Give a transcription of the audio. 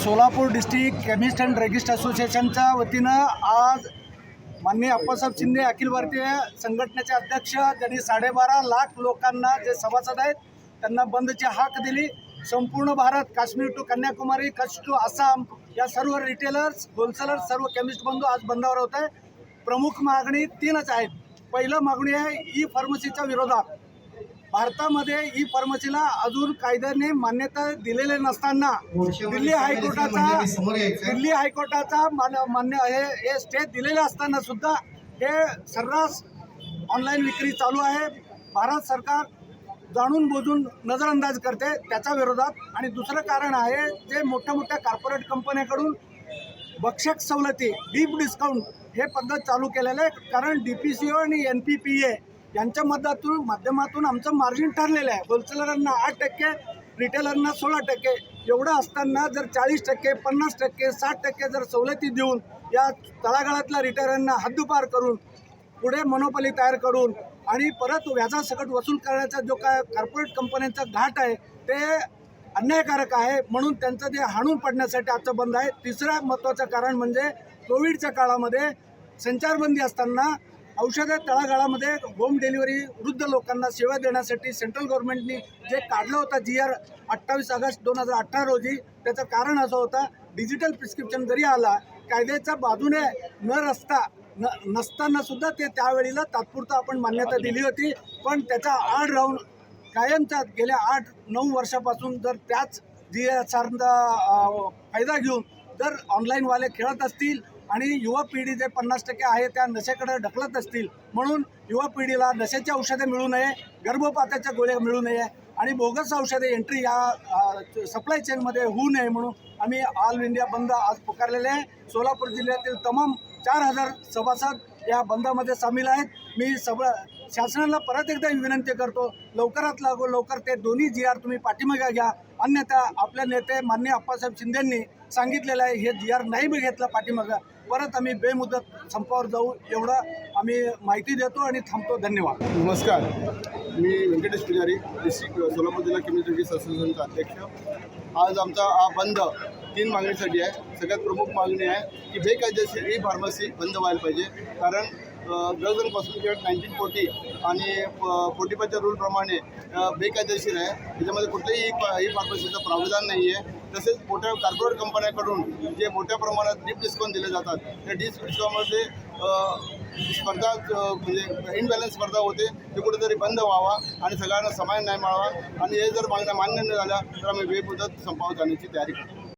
Solapur district chemist and druggist असोसिएशनच्या वतीनं आज माननीय अप्पासाहेब शिंदे अखिल भारतीय संघटनेचे अध्यक्ष ज्यांनी 12.5 लाख लोकांना जे सभासद आहेत त्यांना बंदची हाक दिली। संपूर्ण भारत, काश्मीर टू कन्याकुमारी, कच्छ टू आसाम या सर्व रिटेलर्स, होलसेलर्स, सर्व केमिस्ट बंधू आज बंदावर होत आहे। प्रमुख मागणी 3च आहेत। पहिलं मागणी आहे ई फार्मसीच्या विरोधात। भारतामध्ये ई फार्मसीला अजून कायद्याने मान्यता दिलेले नसताना दिल्ली हायकोर्टाचा मान्य हे स्टे दिलेले असताना सुद्धा हे सर्रास ऑनलाईन विक्री चालू आहे। भारत सरकार जाणून बुजून नजरअंदाज करते त्याच्या विरोधात। आणि दुसरं कारण आहे जे मोठ्या मोठ्या कॉर्पोरेट कंपन्याकडून बक्षक सवलती, डीप डिस्काउंट हे पद्धत चालू केलेलं आहे। कारण DPCO आणि NPPA यांच्या माध्यमातून आमचं मार्जिन ठरलेलं आहे। होलसेलरांना 8%, रिटेलरना 16%। एवढं असताना जर 40%, 50%, 60% जर सवलती देऊन या तळागाळातल्या रिटेलरांना हद्दपार करून पुढे मोनोपॉली तयार करून आणि परत व्याजासकट वसूल करण्याचा जो काय कॉर्पोरेट कंपन्यांचा घाट आहे ते अन्यायकारक आहे। म्हणून त्यांचं ते हाणून पडण्यासाठी आजचं बंद आहे। तिसरं महत्त्वाचं कारण म्हणजे कोविडच्या काळामध्ये संचारबंदी असताना औषधे तळागाळामध्ये होम डिलिव्हरी वृद्ध लोकांना सेवा देण्यासाठी सेंट्रल गव्हर्नमेंटनी जे काढलं होतं GR 28 ऑगस्ट 2018 रोजी, त्याचं कारण असं होतं डिजिटल प्रिस्क्रिप्शन जरी आला कायद्याच्या बाजूने नसताना सुद्धा ते त्यावेळेला तात्पुरता आपण मान्यता दिली होती। पण त्याचा आड राहून कायमचा गेल्या 8-9 वर्षापासून जर त्याच GRचा फायदा घेऊन जर ऑनलाईनवाले खेळत असतील आणि युवा पिढी जे 50% आहे त्या नशेकडे ढकलत असतील, म्हणून युवा पिढीला नशेची औषधे मिळू नये, गर्भपाताच्या गोळ्या मिळू नये आणि बोगस औषधे एंट्री या सप्लाय चेनमध्ये होऊ नये म्हणून आम्ही ऑल इंडिया बंद आज पुकारलेले आहे। सोलापूर जिल्ह्यातील तमाम 4000 सभासद या बंदामध्ये सामील आहेत। मी शासनाला परत एकदा विनंती करतो, लवकरात लवकर ते दोन्ही GR तुम्ही पाठीमागे घ्या। अन्यथा आपल्या नेते माननीय अप्पासाहेब शिंदेंनी सांगितलेलं आहे हे GR नाही मी घेतलं पाठीमागं परत आम्ही बेमुदत संपावर जाऊ, एवढं आम्ही माहिती देतो आणि थांबतो। धन्यवाद। नमस्कार, मी व्यंकटेश पुजारी, डिस्ट्रिक्ट सोलापूर जिल्हा केमिस्ट ड्रगिस्ट असोसिएशनचा अध्यक्ष। आज आमचा हा बंद 3 मागणीसाठी आहे। सगळ्यात प्रमुख मागणी आहे की बेकायदेशीर ई फार्मसी बंद व्हायला पाहिजे। कारण ड्रग्ज अँड कॉस्मेटिक ॲक्ट 1940 आणि 45च्या रूलप्रमाणे बेकायदेशीर आहे। त्याच्यामध्ये कुठल्याही ई फार्मसीचं प्रावधान नाही आहे। तसेच मोठ्या कॉर्पोरेट कंपन्याकडून जे मोठ्या प्रमाणात डीप डिस्काउंट दिले जातात त्या डीप डिस्काउंटमध्ये स्पर्धा म्हणजे इनबॅलन्स स्पर्धा होते, ते कुठेतरी बंद व्हावा आणि सगळ्यांना समान न्याय मिळावा। आणि हे जर मागण्या मान्य न झाल्या तर आम्ही बेमुदत संपावर जाण्याची तयारी करतो।